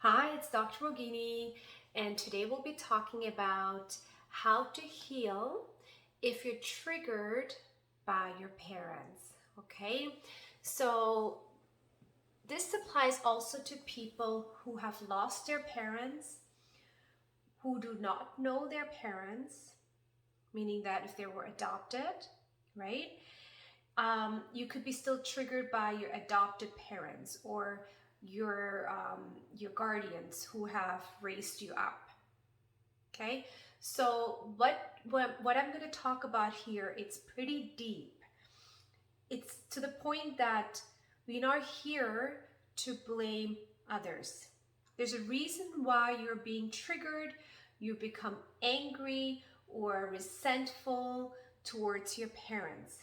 Hi, it's Dr. Rogini, and today we'll be talking about how to heal if you're triggered by your parents. Okay, so this applies also to people who have lost their parents, who do not know their parents, meaning that if they were adopted, right? You could be still triggered by your adopted parents or your guardians who have raised you up. Okay, so what I'm going to talk about here, it's pretty deep. It's to the point that we're not here to blame others. There's a reason why you're being triggered, you become angry or resentful towards your parents.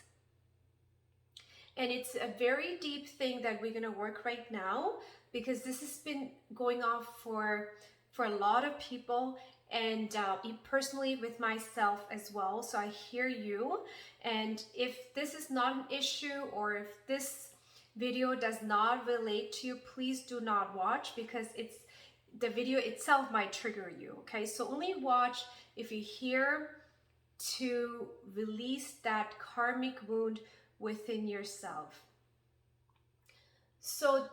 And it's a very deep thing that we're going to work right now, because this has been going on for a lot of people, and personally with myself as well. So I hear you. And if this is not an issue, or if this video does not relate to you, please do not watch, because the video itself might trigger you. Okay, so only watch if you're here to release that karmic wound within yourself. So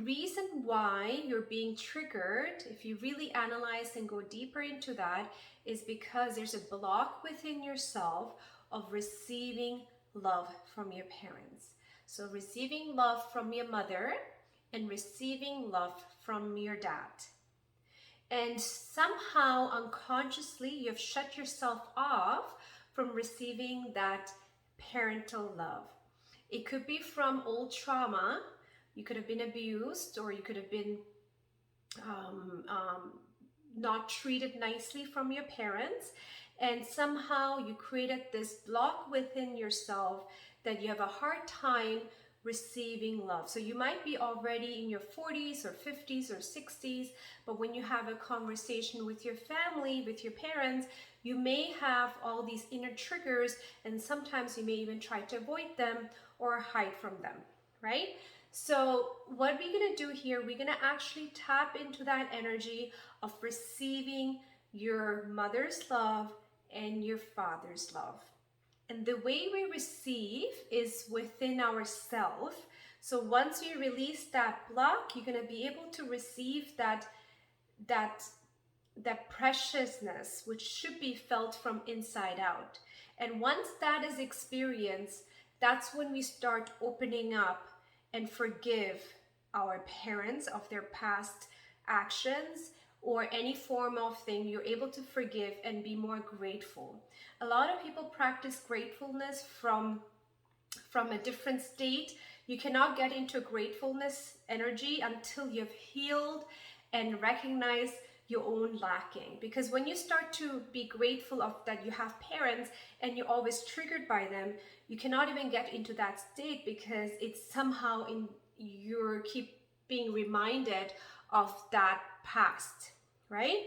reason why you're being triggered, if you really analyze and go deeper into that, is because there's a block within yourself of receiving love from your parents. So receiving love from your mother and receiving love from your dad. And somehow unconsciously you've shut yourself off from receiving that parental love. It could be from old trauma. You could have been abused, or you could have been not treated nicely from your parents, and somehow you created this block within yourself that you have a hard time receiving love. So you might be already in your 40s or 50s or 60s, but when you have a conversation with your family, with your parents, you may have all these inner triggers, and sometimes you may even try to avoid them or hide from them, right? So what we're going to do here, we're going to actually tap into that energy of receiving your mother's love and your father's love. And the way we receive is within ourselves. So once we release that block, you're going to be able to receive that preciousness, which should be felt from inside out. And once that is experienced, that's when we start opening up and forgive our parents of their past actions or any form of thing. You're able to forgive and be more grateful. A lot of people practice gratefulness from a different state. You cannot get into gratefulness energy until you've healed and recognized your own lacking. Because when you start to be grateful of that you have parents and you're always triggered by them, you cannot even get into that state, because it's somehow you keep being reminded of that past, right?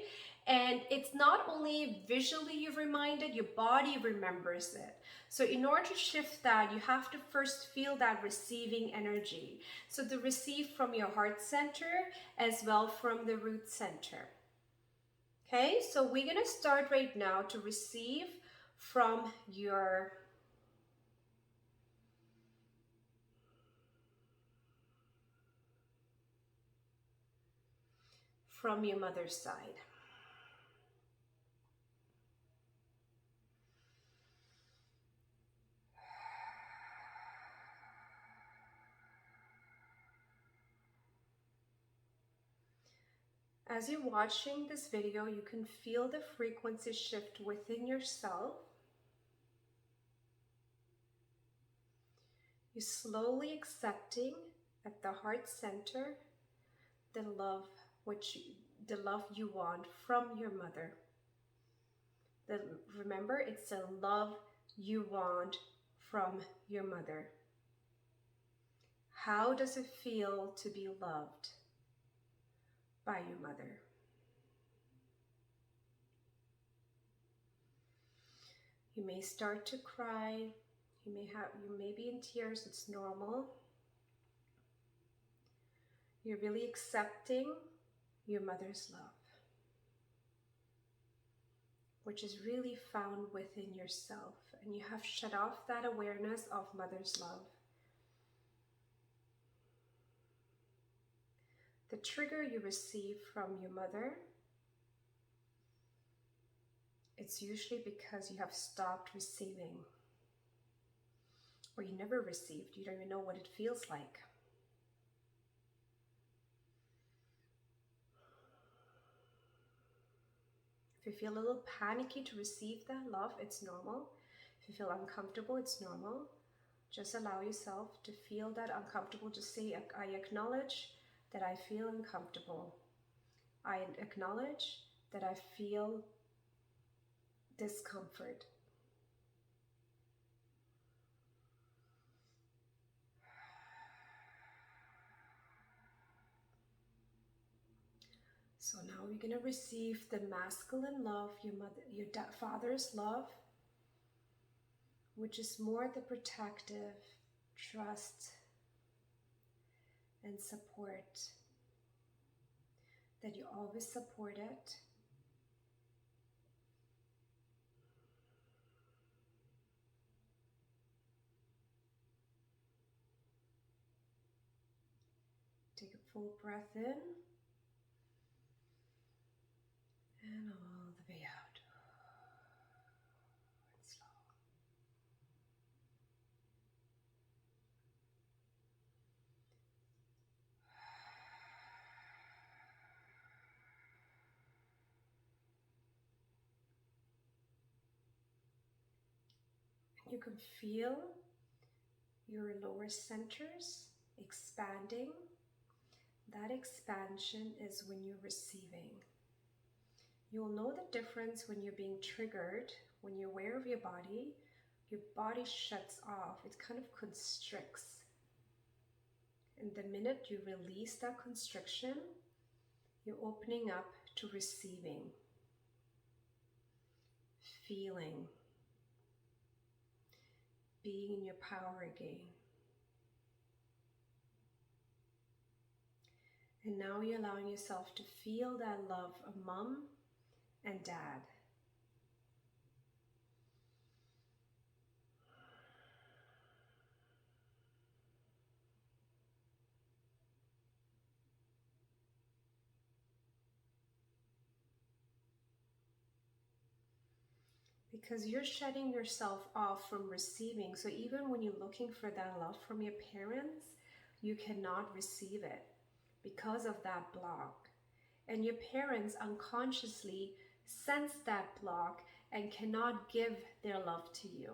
And it's not only visually you're reminded, your body remembers it. So in order to shift that, you have to first feel that receiving energy. So to receive from your heart center as well from the root center. Okay, so we're going to start right now to receive from your mother's side. As you're watching this video, you can feel the frequency shift within yourself. You're slowly accepting at the heart center the love you want from your mother. Remember, it's the love you want from your mother. How does it feel to be loved by your mother? You may start to cry. You may be in tears. It's normal. You're really accepting your mother's love, which is really found within yourself, and you have shut off that awareness of mother's love. The trigger you receive from your mother, it's usually because you have stopped receiving, or you never received. You don't even know what it feels like. If you feel a little panicky to receive that love, it's normal. If you feel uncomfortable, it's normal. Just allow yourself to feel that uncomfortable. Just say, I acknowledge that I feel uncomfortable. I acknowledge that I feel discomfort. So now you're going to receive the masculine love, your father's love, which is more the protective, trust, and support, that you always support it. Take a full breath in and all the way out. And slow. You can feel your lower centers expanding. That expansion is when you're receiving. You'll know the difference when you're being triggered. When you're aware of your body shuts off. It kind of constricts. And the minute you release that constriction, you're opening up to receiving, feeling, being in your power again. And now you're allowing yourself to feel that love of mom and dad. Because you're shutting yourself off from receiving. So even when you're looking for that love from your parents, you cannot receive it because of that block. And your parents unconsciously sense that block and cannot give their love to you.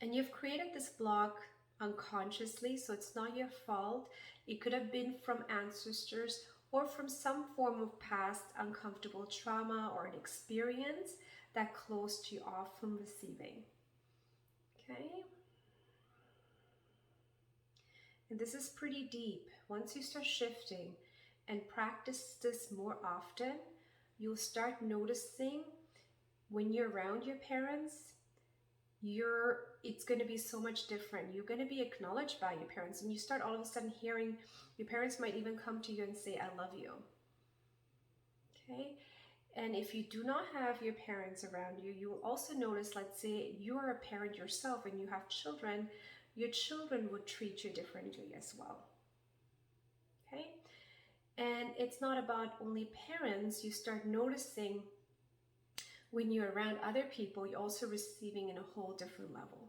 And you've created this block unconsciously, so it's not your fault. It could have been from ancestors or from some form of past uncomfortable trauma or an experience that closed you off from receiving. Okay? And this is pretty deep. Once you start shifting and practice this more often, you'll start noticing when you're around your parents, it's going to be so much different. You're going to be acknowledged by your parents, and you start all of a sudden hearing your parents might even come to you and say, I love you. Okay? And if you do not have your parents around you, you will also notice, let's say you're a parent yourself and you have children, your children would treat you differently as well. Okay? And it's not about only parents. You start noticing when you're around other people, you're also receiving in a whole different level.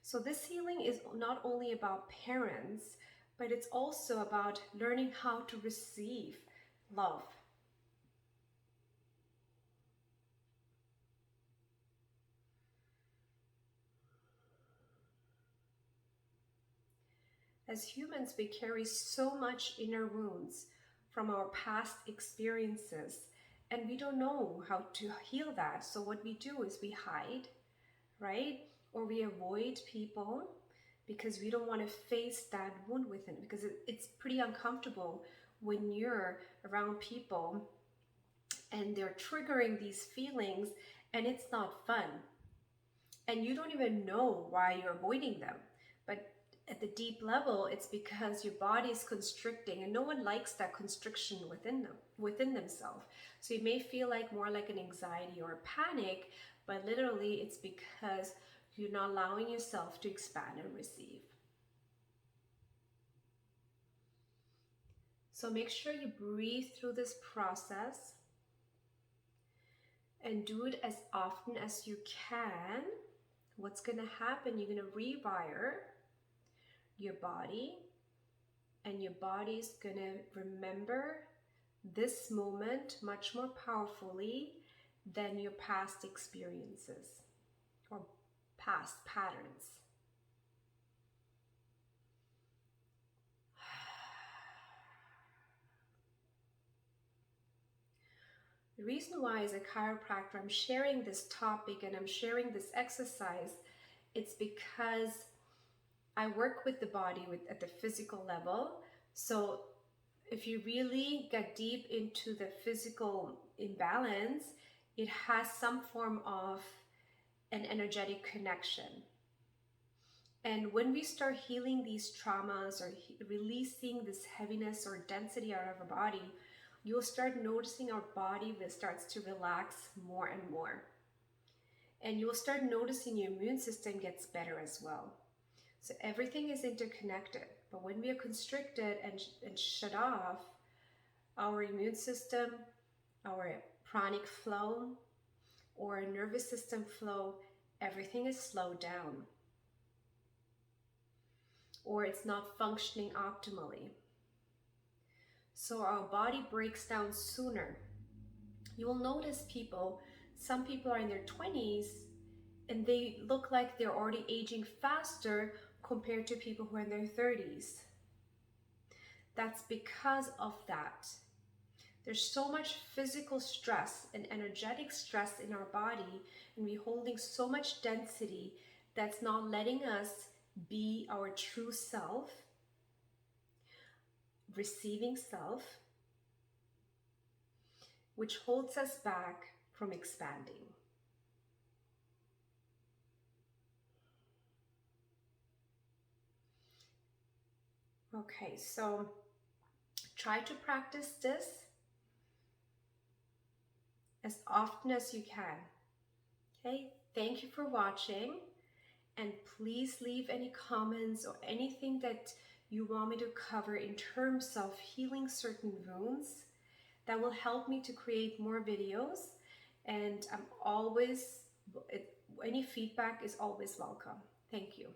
So this healing is not only about parents, but it's also about learning how to receive love. As humans, we carry so much inner wounds from our past experiences, and we don't know how to heal that. So what we do is we hide, right? Or we avoid people because we don't want to face that wound within, because it's pretty uncomfortable when you're around people and they're triggering these feelings and it's not fun. And you don't even know why you're avoiding them. But at the deep level, it's because your body is constricting, and no one likes that constriction within themselves. So you may feel like more like an anxiety or a panic, but literally it's because you're not allowing yourself to expand and receive. So make sure you breathe through this process and do it as often as you can. What's going to happen, you're going to rewire your body, and your body's going to remember this moment much more powerfully than your past experiences or past patterns. The reason why, as a chiropractor, I'm sharing this topic and I'm sharing this exercise, it's because I work with the body at the physical level. So if you really get deep into the physical imbalance, it has some form of an energetic connection. And when we start healing these traumas or releasing this heaviness or density out of our body, you'll start noticing our body starts to relax more and more. And you'll start noticing your immune system gets better as well. So everything is interconnected. But when we are constricted and shut off, our immune system, our pranic flow, or nervous system flow, everything is slowed down, or it's not functioning optimally. So our body breaks down sooner. You will notice some people are in their 20s and they look like they're already aging faster compared to people who are in their 30s. That's because of that. There's so much physical stress and energetic stress in our body, and we're holding so much density that's not letting us be our true self, receiving self, which holds us back from expanding. Okay, so try to practice this as often as you can. Okay, thank you for watching, and please leave any comments or anything that you want me to cover in terms of healing certain wounds. That will help me to create more videos, and any feedback is always welcome. Thank you.